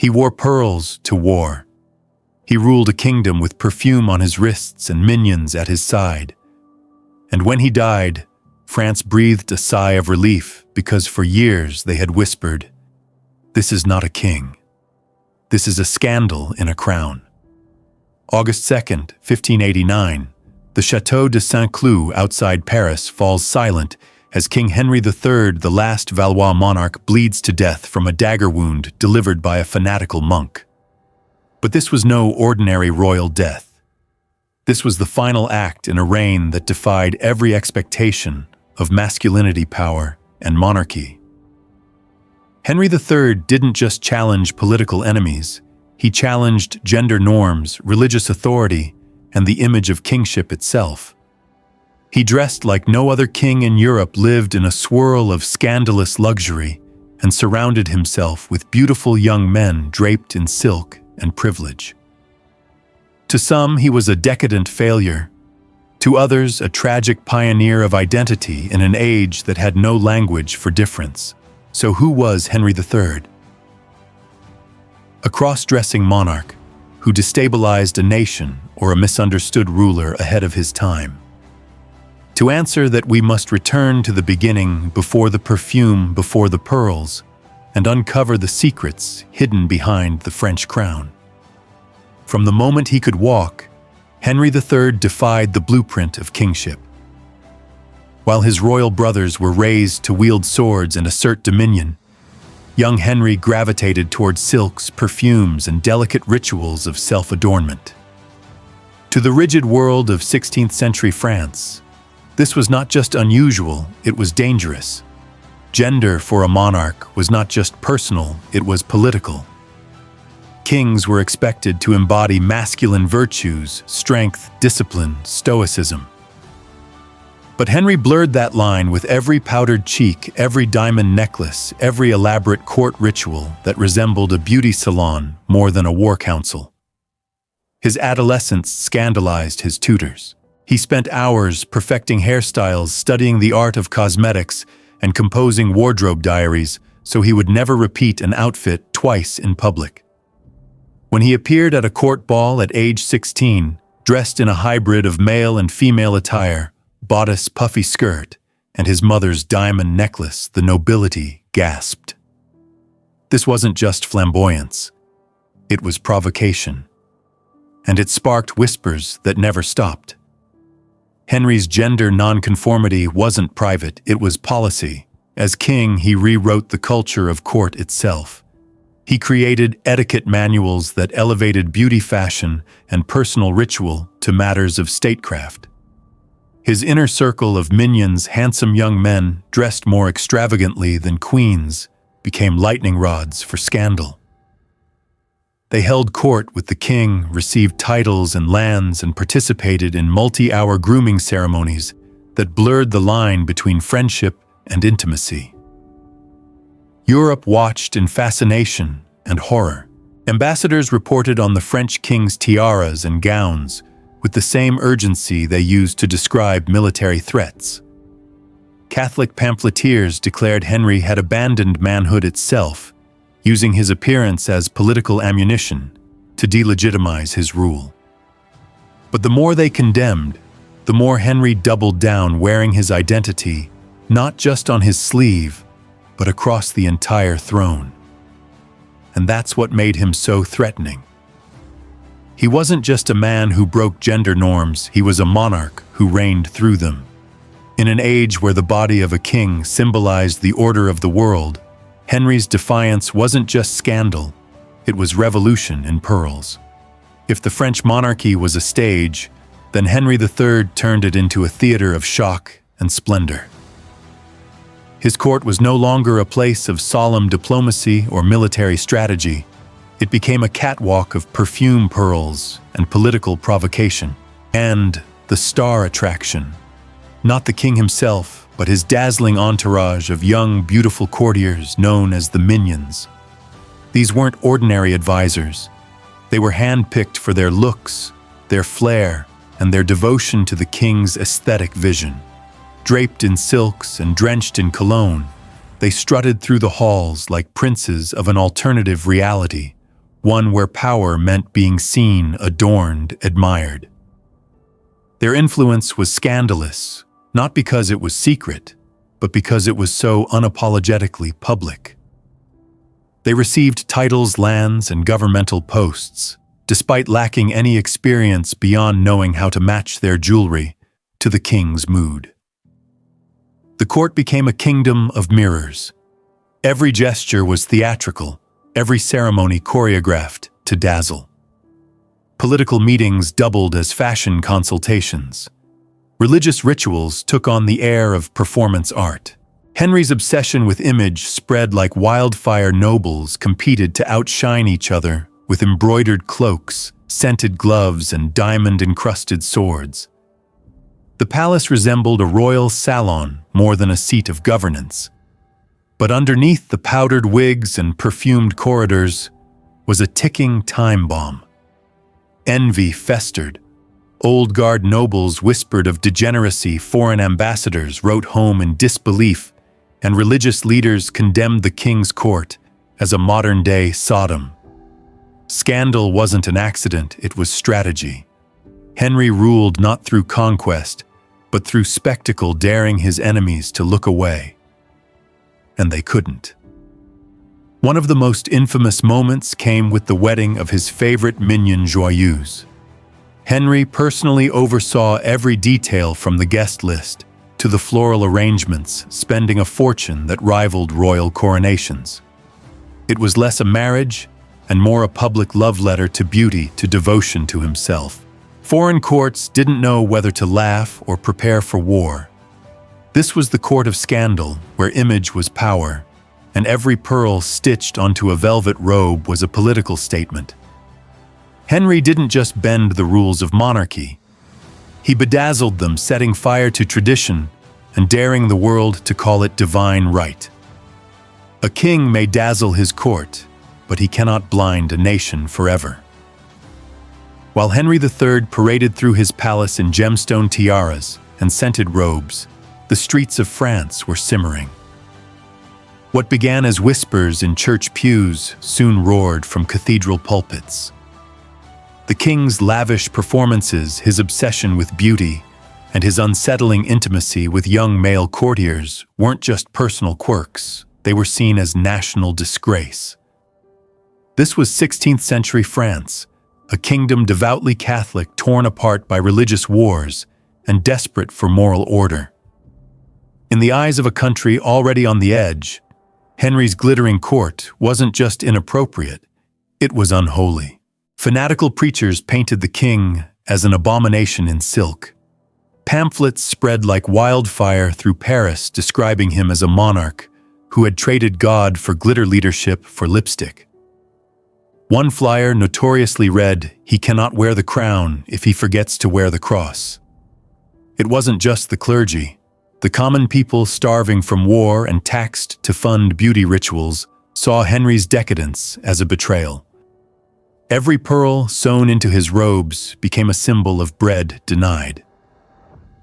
He wore pearls to war. He ruled a kingdom with perfume on his wrists and minions at his side. And when he died, France breathed a sigh of relief because for years they had whispered, "This is not a king. This is a scandal in a crown." August 2nd, 1589, the Château de Saint-Cloud outside Paris falls silent as King Henry III, the last Valois monarch, bleeds to death from a dagger wound delivered by a fanatical monk. But this was no ordinary royal death. This was the final act in a reign that defied every expectation of masculinity, power, and monarchy. Henry III didn't just challenge political enemies, he challenged gender norms, religious authority, and the image of kingship itself. He dressed like no other king in Europe, lived in a swirl of scandalous luxury, and surrounded himself with beautiful young men draped in silk and privilege. To some, he was a decadent failure. To others, a tragic pioneer of identity in an age that had no language for difference. So who was Henry III? A cross-dressing monarch who destabilized a nation or a misunderstood ruler ahead of his time. To answer that, we must return to the beginning, before the perfume, before the pearls, and uncover the secrets hidden behind the French crown. From the moment he could walk, Henry III defied the blueprint of kingship. While his royal brothers were raised to wield swords and assert dominion, young Henry gravitated towards silks, perfumes, and delicate rituals of self-adornment. To the rigid world of 16th century France, this was not just unusual, it was dangerous. Gender for a monarch was not just personal, it was political. Kings were expected to embody masculine virtues, strength, discipline, stoicism. But Henry blurred that line with every powdered cheek, every diamond necklace, every elaborate court ritual that resembled a beauty salon more than a war council. His adolescence scandalized his tutors. He spent hours perfecting hairstyles, studying the art of cosmetics, and composing wardrobe diaries so he would never repeat an outfit twice in public. When he appeared at a court ball at age 16, dressed in a hybrid of male and female attire, bodice, puffy skirt, and his mother's diamond necklace, the nobility gasped. This wasn't just flamboyance. It was provocation. And it sparked whispers that never stopped. Henry's gender nonconformity wasn't private, it was policy. As king, he rewrote the culture of court itself. He created etiquette manuals that elevated beauty, fashion, and personal ritual to matters of statecraft. His inner circle of minions, handsome young men dressed more extravagantly than queens, became lightning rods for scandal. They held court with the king, received titles and lands, and participated in multi-hour grooming ceremonies that blurred the line between friendship and intimacy. Europe watched in fascination and horror. Ambassadors reported on the French king's tiaras and gowns with the same urgency they used to describe military threats. Catholic pamphleteers declared Henry had abandoned manhood itself, using his appearance as political ammunition to delegitimize his rule. But the more they condemned, the more Henry doubled down, wearing his identity not just on his sleeve, but across the entire throne. And that's what made him so threatening. He wasn't just a man who broke gender norms, he was a monarch who reigned through them. In an age where the body of a king symbolized the order of the world, Henry's defiance wasn't just scandal, it was revolution in pearls. If the French monarchy was a stage, then Henry III turned it into a theater of shock and splendor. His court was no longer a place of solemn diplomacy or military strategy. It became a catwalk of perfume, pearls, and political provocation. And the star attraction. Not the king himself, but his dazzling entourage of young, beautiful courtiers known as the minions. These weren't ordinary advisors. They were handpicked for their looks, their flair, and their devotion to the king's aesthetic vision. Draped in silks and drenched in cologne, they strutted through the halls like princes of an alternative reality, one where power meant being seen, adorned, admired. Their influence was scandalous, not because it was secret, but because it was so unapologetically public. They received titles, lands, and governmental posts, despite lacking any experience beyond knowing how to match their jewelry to the king's mood. The court became a kingdom of mirrors. Every gesture was theatrical, every ceremony choreographed to dazzle. Political meetings doubled as fashion consultations. Religious rituals took on the air of performance art. Henry's obsession with image spread like wildfire. Nobles competed to outshine each other with embroidered cloaks, scented gloves, and diamond-encrusted swords. The palace resembled a royal salon more than a seat of governance. But underneath the powdered wigs and perfumed corridors was a ticking time bomb. Envy festered. Old guard nobles whispered of degeneracy, foreign ambassadors wrote home in disbelief, and religious leaders condemned the king's court as a modern-day Sodom. Scandal wasn't an accident, it was strategy. Henry ruled not through conquest, but through spectacle, daring his enemies to look away. And they couldn't. One of the most infamous moments came with the wedding of his favorite minion Joyeuse. Henry personally oversaw every detail from the guest list to the floral arrangements, spending a fortune that rivaled royal coronations. It was less a marriage and more a public love letter to beauty, to devotion to himself. Foreign courts didn't know whether to laugh or prepare for war. This was the court of scandal, where image was power, and every pearl stitched onto a velvet robe was a political statement. Henry didn't just bend the rules of monarchy. He bedazzled them, setting fire to tradition and daring the world to call it divine right. A king may dazzle his court, but he cannot blind a nation forever. While Henry III paraded through his palace in gemstone tiaras and scented robes, the streets of France were simmering. What began as whispers in church pews soon roared from cathedral pulpits. The king's lavish performances, his obsession with beauty, and his unsettling intimacy with young male courtiers weren't just personal quirks, they were seen as national disgrace. This was 16th century France, a kingdom devoutly Catholic, torn apart by religious wars and desperate for moral order. In the eyes of a country already on the edge, Henry's glittering court wasn't just inappropriate, it was unholy. Fanatical preachers painted the king as an abomination in silk. Pamphlets spread like wildfire through Paris describing him as a monarch who had traded God for glitter, leadership for lipstick. One flyer notoriously read, "He cannot wear the crown if he forgets to wear the cross." It wasn't just the clergy. The common people, starving from war and taxed to fund beauty rituals, saw Henry's decadence as a betrayal. Every pearl sewn into his robes became a symbol of bread denied.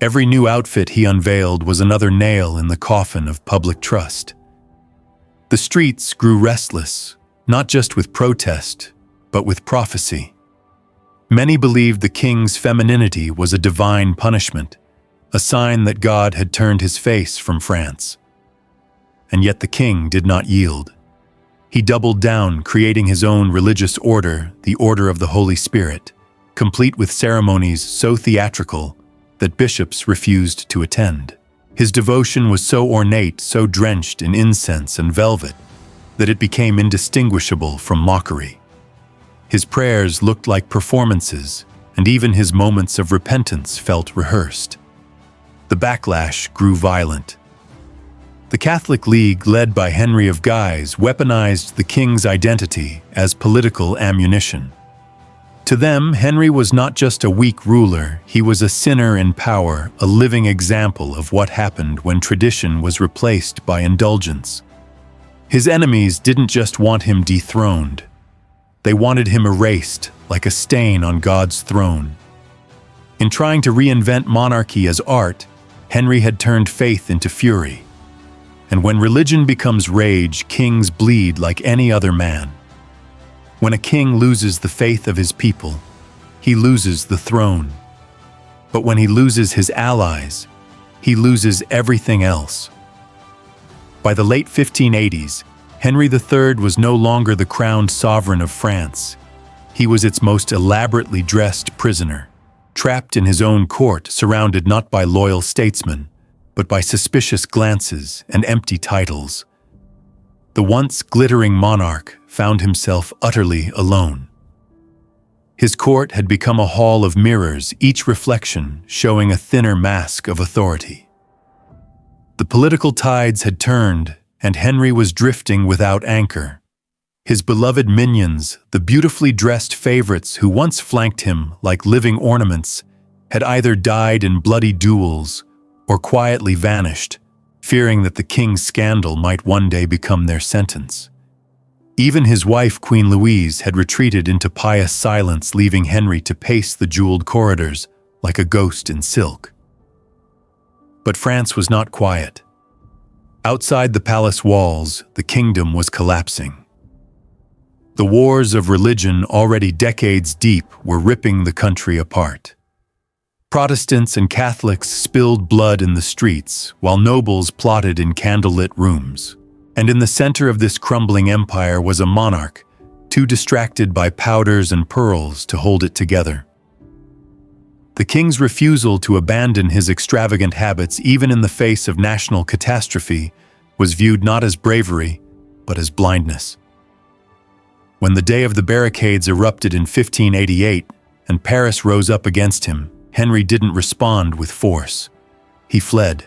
Every new outfit he unveiled was another nail in the coffin of public trust. The streets grew restless, not just with protest, but with prophecy. Many believed the king's femininity was a divine punishment, a sign that God had turned his face from France. And yet the king did not yield. He doubled down, creating his own religious order, the Order of the Holy Spirit, complete with ceremonies so theatrical that bishops refused to attend. His devotion was so ornate, so drenched in incense and velvet, that it became indistinguishable from mockery. His prayers looked like performances, and even his moments of repentance felt rehearsed. The backlash grew violent. The Catholic League, led by Henry of Guise, weaponized the king's identity as political ammunition. To them, Henry was not just a weak ruler, he was a sinner in power, a living example of what happened when tradition was replaced by indulgence. His enemies didn't just want him dethroned. They wanted him erased, like a stain on God's throne. In trying to reinvent monarchy as art, Henry had turned faith into fury. And when religion becomes rage, kings bleed like any other man. When a king loses the faith of his people, he loses the throne. But when he loses his allies, he loses everything else. By the late 1580s, Henry III was no longer the crowned sovereign of France. He was its most elaborately dressed prisoner, trapped in his own court, surrounded not by loyal statesmen, but by suspicious glances and empty titles. The once glittering monarch found himself utterly alone. His court had become a hall of mirrors, each reflection showing a thinner mask of authority. The political tides had turned, and Henry was drifting without anchor. His beloved minions, the beautifully dressed favorites who once flanked him like living ornaments, had either died in bloody duels or quietly vanished, fearing that the king's scandal might one day become their sentence. Even his wife, Queen Louise, had retreated into pious silence, leaving Henry to pace the jeweled corridors like a ghost in silk. But France was not quiet. Outside the palace walls, the kingdom was collapsing. The wars of religion, already decades deep, were ripping the country apart. Protestants and Catholics spilled blood in the streets, while nobles plotted in candlelit rooms. And in the center of this crumbling empire was a monarch, too distracted by powders and pearls to hold it together. The king's refusal to abandon his extravagant habits, even in the face of national catastrophe, was viewed not as bravery, but as blindness. When the day of the barricades erupted in 1588 and Paris rose up against him, Henry didn't respond with force. He fled.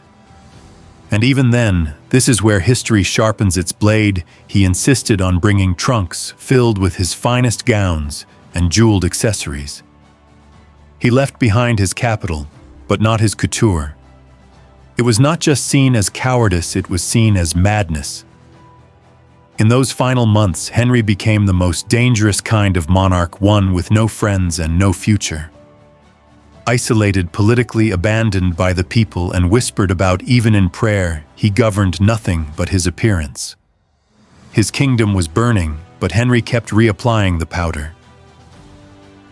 And even then, this is where history sharpens its blade, he insisted on bringing trunks filled with his finest gowns and jeweled accessories. He left behind his capital, but not his couture. It was not just seen as cowardice, it was seen as madness. In those final months, Henry became the most dangerous kind of monarch, one with no friends and no future. Isolated, politically abandoned by the people and whispered about even in prayer, he governed nothing but his appearance. His kingdom was burning, but Henry kept reapplying the powder.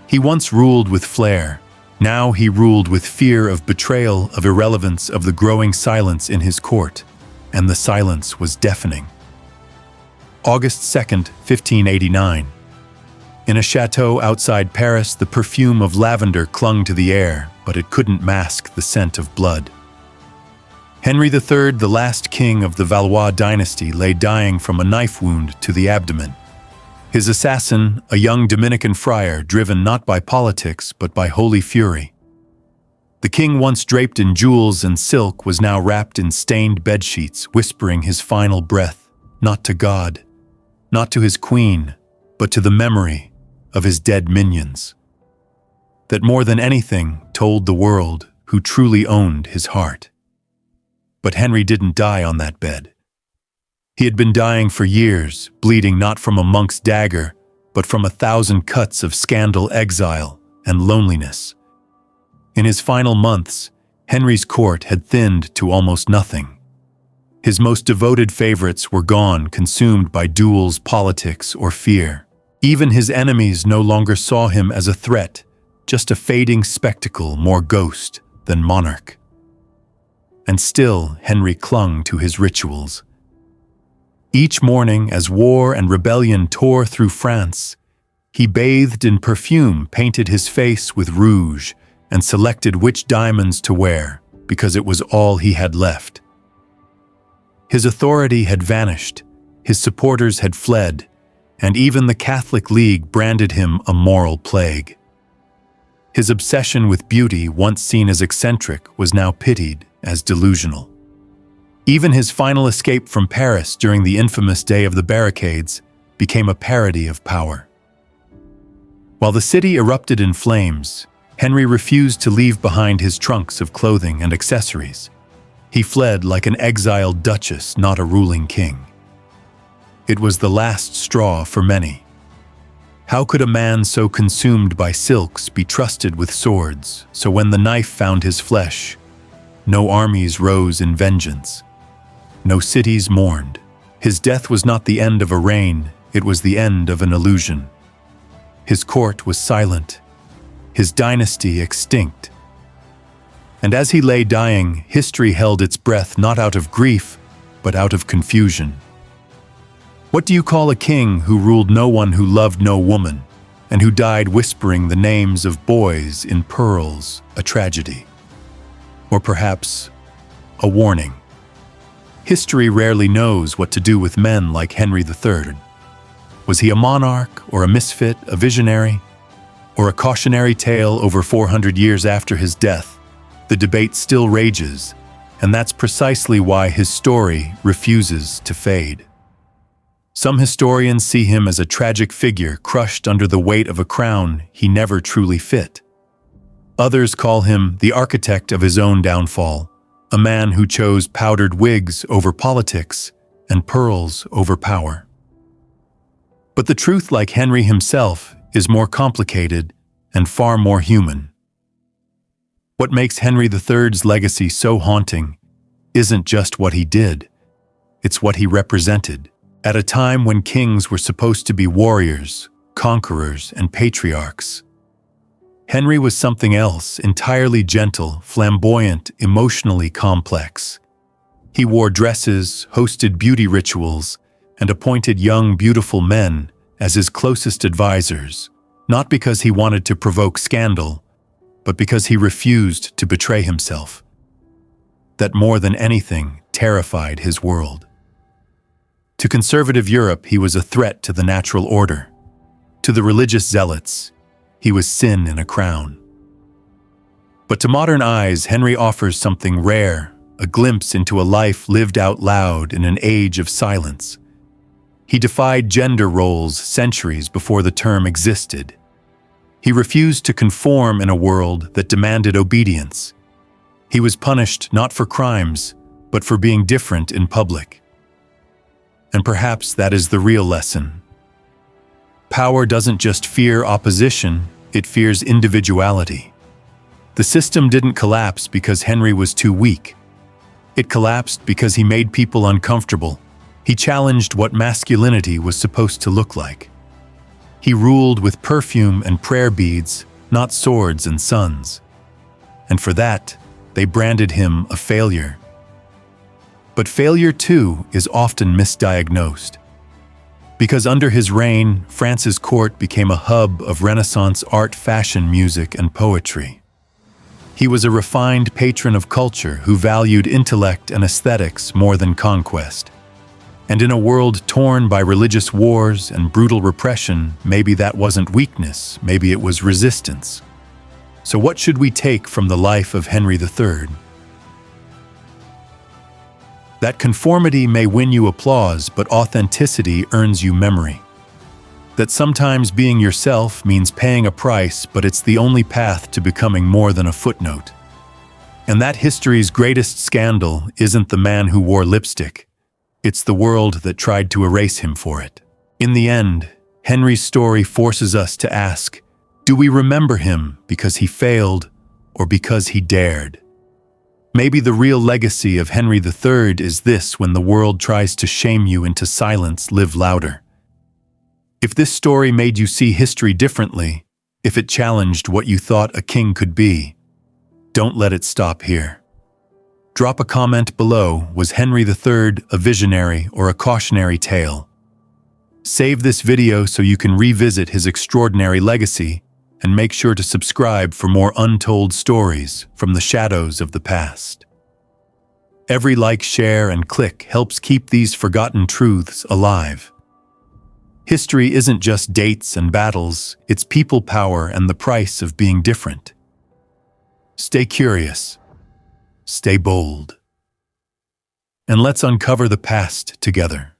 He once ruled with flair. Now he ruled with fear of betrayal, of irrelevance, of the growing silence in his court, and the silence was deafening. August 2nd, 1589. In a chateau outside Paris, the perfume of lavender clung to the air, but it couldn't mask the scent of blood. Henry III, the last king of the Valois dynasty, lay dying from a knife wound to the abdomen. His assassin, a young Dominican friar driven not by politics but by holy fury. The king, once draped in jewels and silk, was now wrapped in stained bedsheets, whispering his final breath, not to God, not to his queen, but to the memory of his dead minions. That more than anything told the world who truly owned his heart. But Henry didn't die on that bed. He had been dying for years, bleeding not from a monk's dagger, but from 1,000 cuts of scandal, exile, and loneliness. In his final months, Henry's court had thinned to almost nothing. His most devoted favorites were gone, consumed by duels, politics, or fear. Even his enemies no longer saw him as a threat, just a fading spectacle, more ghost than monarch. And still, Henry clung to his rituals. Each morning, as war and rebellion tore through France, he bathed in perfume, painted his face with rouge, and selected which diamonds to wear, because it was all he had left. His authority had vanished, his supporters had fled, and even the Catholic League branded him a moral plague. His obsession with beauty, once seen as eccentric, was now pitied as delusional. Even his final escape from Paris during the infamous Day of the Barricades became a parody of power. While the city erupted in flames, Henry refused to leave behind his trunks of clothing and accessories. He fled like an exiled duchess, not a ruling king. It was the last straw for many. How could a man so consumed by silks be trusted with swords, so when the knife found his flesh, no armies rose in vengeance? No cities mourned. His death was not the end of a reign, it was the end of an illusion. His court was silent, his dynasty extinct. And as he lay dying, history held its breath not out of grief, but out of confusion. What do you call a king who ruled no one, who loved no woman, and who died whispering the names of boys in pearls, a tragedy? Or perhaps a warning. History rarely knows what to do with men like Henry III. Was he a monarch, or a misfit, a visionary, or a cautionary tale? Over 400 years after his death, the debate still rages, and that's precisely why his story refuses to fade. Some historians see him as a tragic figure crushed under the weight of a crown he never truly fit. Others call him the architect of his own downfall, a man who chose powdered wigs over politics and pearls over power. But the truth, like Henry himself, is more complicated and far more human. What makes Henry III's legacy so haunting isn't just what he did, it's what he represented. At a time when kings were supposed to be warriors, conquerors, and patriarchs, Henry was something else, entirely gentle, flamboyant, emotionally complex. He wore dresses, hosted beauty rituals, and appointed young, beautiful men as his closest advisors, not because he wanted to provoke scandal, but because he refused to betray himself. That more than anything terrified his world. To conservative Europe, he was a threat to the natural order. To the religious zealots, he was sin in a crown. But to modern eyes, Henry offers something rare, a glimpse into a life lived out loud in an age of silence. He defied gender roles centuries before the term existed. He refused to conform in a world that demanded obedience. He was punished not for crimes, but for being different in public. And perhaps that is the real lesson. Power doesn't just fear opposition, it fears individuality. The system didn't collapse because Henry was too weak. It collapsed because he made people uncomfortable. He challenged what masculinity was supposed to look like. He ruled with perfume and prayer beads, not swords and sons. And for that, they branded him a failure. But failure, too, is often misdiagnosed. Because under his reign, France's court became a hub of Renaissance art, fashion, music, and poetry. He was a refined patron of culture who valued intellect and aesthetics more than conquest. And in a world torn by religious wars and brutal repression, maybe that wasn't weakness, maybe it was resistance. So what should we take from the life of Henry III? That conformity may win you applause, but authenticity earns you memory. That sometimes being yourself means paying a price, but it's the only path to becoming more than a footnote. And that history's greatest scandal isn't the man who wore lipstick. It's the world that tried to erase him for it. In the end, Henry's story forces us to ask, do we remember him because he failed or because he dared? Maybe the real legacy of Henry III is this: when the world tries to shame you into silence, live louder. If this story made you see history differently, if it challenged what you thought a king could be, don't let it stop here. Drop a comment below. Was Henry III a visionary or a cautionary tale? Save this video so you can revisit his extraordinary legacy, and make sure to subscribe for more untold stories from the shadows of the past. Every like, share, and click helps keep these forgotten truths alive. History isn't just dates and battles, it's people power and the price of being different. Stay curious, stay bold, and let's uncover the past together.